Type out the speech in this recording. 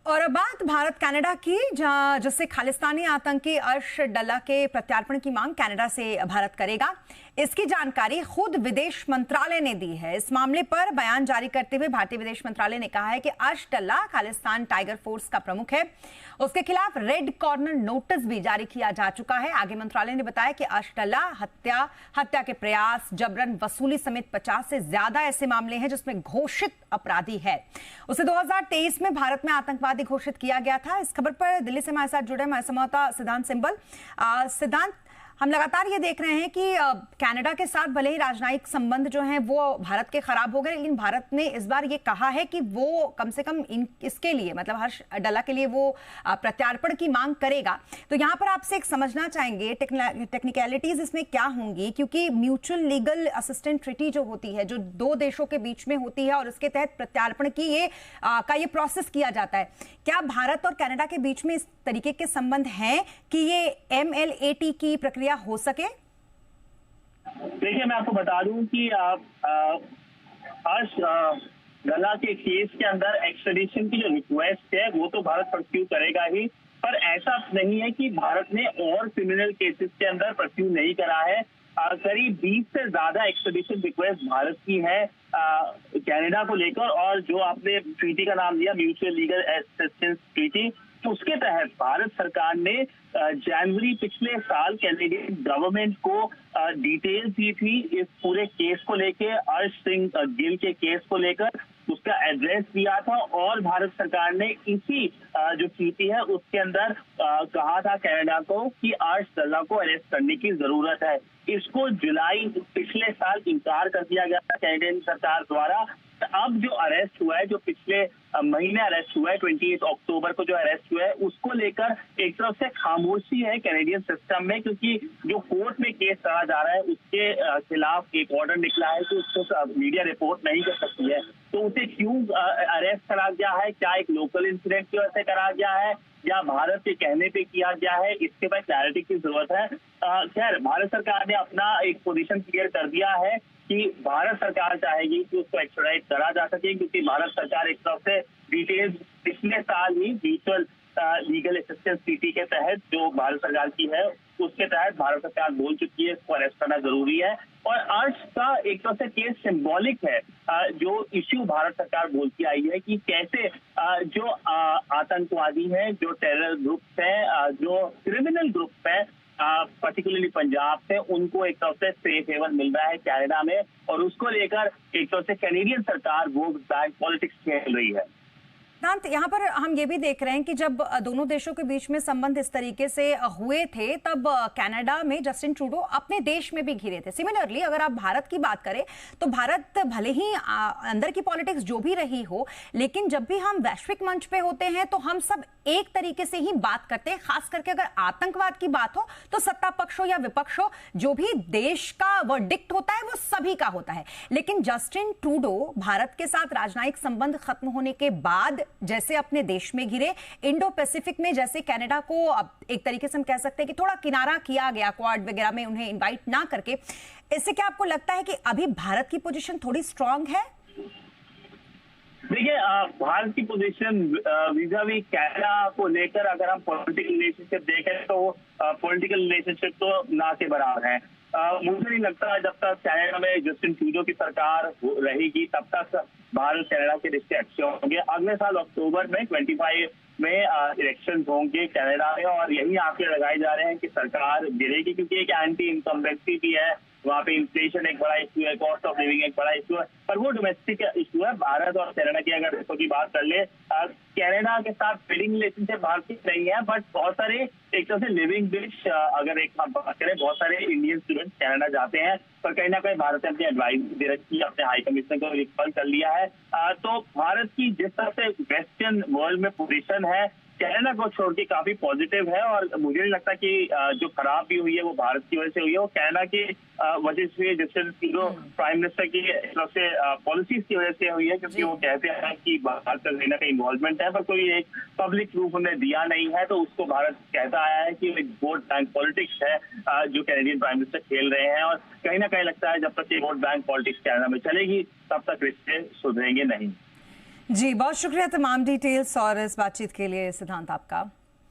और अब बात भारत कनाडा की, जिससे खालिस्तानी आतंकी अर्श डल्ला के प्रत्यार्पण की मांग कनाडा से भारत करेगा। इसकी जानकारी खुद विदेश मंत्रालय ने दी है। इस मामले पर बयान जारी करते हुए भारतीय विदेश मंत्रालय ने कहा है कि अर्श डल्ला खालिस्तान टाइगर फोर्स का प्रमुख है। उसके खिलाफ रेड कॉर्नर नोटिस भी जारी किया जा चुका है। आगे मंत्रालय ने बताया कि अर्श डल्ला हत्या के प्रयास, जबरन वसूली समेत 50 से ज्यादा ऐसे मामले हैं जिसमें घोषित अपराधी है। उसे 2023 में भारत में आतंकवादी घोषित किया गया था। इस खबर पर दिल्ली से हमारे साथ जुड़े हमारे संवाददाता सिद्धांत सिंबल। सिद्धांत, हम लगातार ये देख रहे हैं कि कनाडा के साथ भले ही राजनयिक संबंध जो हैं वो भारत के खराब हो गए, लेकिन भारत ने इस बार ये कहा है कि वो कम से कम इसके लिए, मतलब हर्ष डल्ला के लिए वो प्रत्यार्पण की मांग करेगा। तो यहाँ पर आपसे एक समझना चाहेंगे टेक्निकलिटीज इसमें क्या होंगी, क्योंकि म्यूचुअल लीगल असिस्टेंट ट्रीटी जो होती है, जो दो देशों के बीच में होती है और इसके तहत प्रत्यार्पण की ये प्रोसेस किया जाता है। क्या भारत और कनाडा के बीच में इस तरीके के संबंध हैं कि ये MLAT की प्रक्रिया हो सके? देखिए, मैं आपको बता दूं कि हर्ष डल्ला के केस के अंदर एक्सट्रेडिशन की जो रिक्वेस्ट है वो तो भारत परस्यू करेगा ही, पर ऐसा नहीं है कि भारत ने और क्रिमिनल केसेस के अंदर परस्यू नहीं करा है। करीब 20 से ज्यादा एक्सट्रेडिशन रिक्वेस्ट भारत की है कनाडा को लेकर, और जो आपने ट्रीटी का नाम दिया म्यूचुअल लीगल असिस्टेंस ट्रीटी, उसके तहत भारत सरकार ने जनवरी पिछले साल कैनेडियन गवर्नमेंट को डिटेल दी थी इस पूरे केस को लेके, अर्श सिंह गिल के केस को लेकर उसका एड्रेस दिया था, और भारत सरकार ने इसी जो ट्रीटी है उसके अंदर कहा था कनाडा को कि अर्श डल्ला को अरेस्ट करने की जरूरत है। इसको जुलाई पिछले साल इनकार कर दिया गया था कैनेडियन सरकार द्वारा। अब जो अरेस्ट हुआ है, जो पिछले महीने अरेस्ट हुआ है, 28 अक्टूबर को जो अरेस्ट हुआ है, उसको लेकर एक तरफ से खामोशी है कैनेडियन सिस्टम में, क्योंकि जो कोर्ट में केस चला जा रहा है उसके खिलाफ एक ऑर्डर निकला है कि उसको मीडिया रिपोर्ट नहीं कर सकती है। तो उसे क्यों अरेस्ट करा गया है? क्या एक लोकल इंसिडेंट की वजह से करा गया है या भारत के कहने पे किया गया है? इसके बाद क्लैरिटी की जरूरत है। खैर, भारत सरकार ने अपना एक पोजीशन क्लियर कर दिया है कि भारत सरकार चाहेगी कि उसको एक्स्ट्राडाइट करा जा सके, क्योंकि भारत सरकार एक तरफ से डिटेल्स पिछले साल ही म्यूचुअल लीगल असिस्टेंस ट्रीटी के तहत जो भारत सरकार की है उसके तहत भारत सरकार बोल चुकी है इसको अरेस्ट करना जरूरी है। और अर्श का एक तरह से केस सिंबॉलिक है, जो इश्यू भारत सरकार बोलती आई है कि कैसे जो आतंकवादी हैं, जो टेरर ग्रुप्स हैं, जो क्रिमिनल ग्रुप्स हैं, पर्टिकुलरली पंजाब से, उनको एक तरफ से सेफ हेवन मिल रहा है कनाडा में, और उसको लेकर एक तरफ से कैनेडियन सरकार वो बैंक पॉलिटिक्स खेल रही है। सिद्धांत, यहाँ पर हम ये भी देख रहे हैं कि जब दोनों देशों के बीच में संबंध इस तरीके से हुए थे, तब कनाडा में जस्टिन ट्रूडो अपने देश में भी घिरे थे। सिमिलरली अगर आप भारत की बात करें तो भारत भले ही अंदर की पॉलिटिक्स जो भी रही हो, लेकिन जब भी हम वैश्विक मंच पे होते हैं तो हम सब एक तरीके से ही बात करते हैं। खास करके अगर आतंकवाद की बात हो तो सत्ता पक्ष हो या विपक्ष हो, जो भी देश का वर्डिक्ट होता है वो सभी का होता है। लेकिन जस्टिन ट्रूडो भारत के साथ राजनयिक संबंध खत्म होने के बाद जैसे अपने देश में घिरे, इंडो पैसिफिक में जैसे कनाडा को अब एक तरीके से हम कह सकते हैं कि थोड़ा किनारा किया गया, क्वाड वगैरह में उन्हें इनवाइट ना करके, इससे क्या आपको लगता है कि अभी भारत की पोजीशन थोड़ी स्ट्रांग है? देखिए, भारत की पोजीशन वीज़ा-वी कनाडा को लेकर अगर हम पॉलिटिकल रिलेशनशिप देखें तो पॉलिटिकल रिलेशनशिप तो ना के बराबर है। मुझे नहीं लगता जब तक कनाडा में जस्टिन ट्रूडो की सरकार रहेगी तब तक भारत कनाडा के रिश्ते अच्छे होंगे। अगले साल अक्टूबर में 25 में इलेक्शन होंगे कनाडा में, और यही आंकड़े लगाए जा रहे हैं कि सरकार गिरेगी, क्योंकि एक एंटी इनकम्बेंसी भी है वहाँ पे। इन्फ्लेशन एक बड़ा इशू है, कॉस्ट ऑफ लिविंग एक बड़ा इशू है, पर वो डोमेस्टिक इशू है। भारत और कनाडा की अगर रिश्तों की बात कर ले, कनाडा के साथ ट्रेडिंग रिलेशनशिप भारत की नहीं है, बट बहुत सारे एक तरह से लिविंग डिश अगर एक हम बात करें, बहुत सारे इंडियन स्टूडेंट्स कनाडा जाते हैं, पर कहीं ना कहीं भारत ने अपनी एडवाइस दे रखी है, अपने हाई कमिश्नर को रिकॉल कर लिया है। तो भारत की जिस तरह से वेस्टर्न वर्ल्ड में पोजीशन है, कनाडा को छोड़ के काफी पॉजिटिव है, और मुझे नहीं लगता कि जो खराब भी हुई है वो भारत की वजह से हुई है, वो कनाडा की वजह से, जस्टिन ट्रूडो प्राइम मिनिस्टर की तरफ से पॉलिसीज की वजह से हुई है, क्योंकि वो कहते हैं कि भारत का कहीं ना कहीं इन्वॉल्वमेंट है, पर कोई एक पब्लिक प्रूफ उन्हें दिया नहीं है। तो उसको भारत कहता आया है कि एक वोट बैंक पॉलिटिक्स है जो कैनेडियन प्राइम मिनिस्टर खेल रहे हैं, और कहीं ना कहीं लगता है जब तक ये वोट बैंक पॉलिटिक्स कनाडा में चलेगी तब तक रिश्ते सुधरेंगे नहीं। जी बहुत शुक्रिया तमाम डिटेल्स और इस बातचीत के लिए सिद्धांत आपका।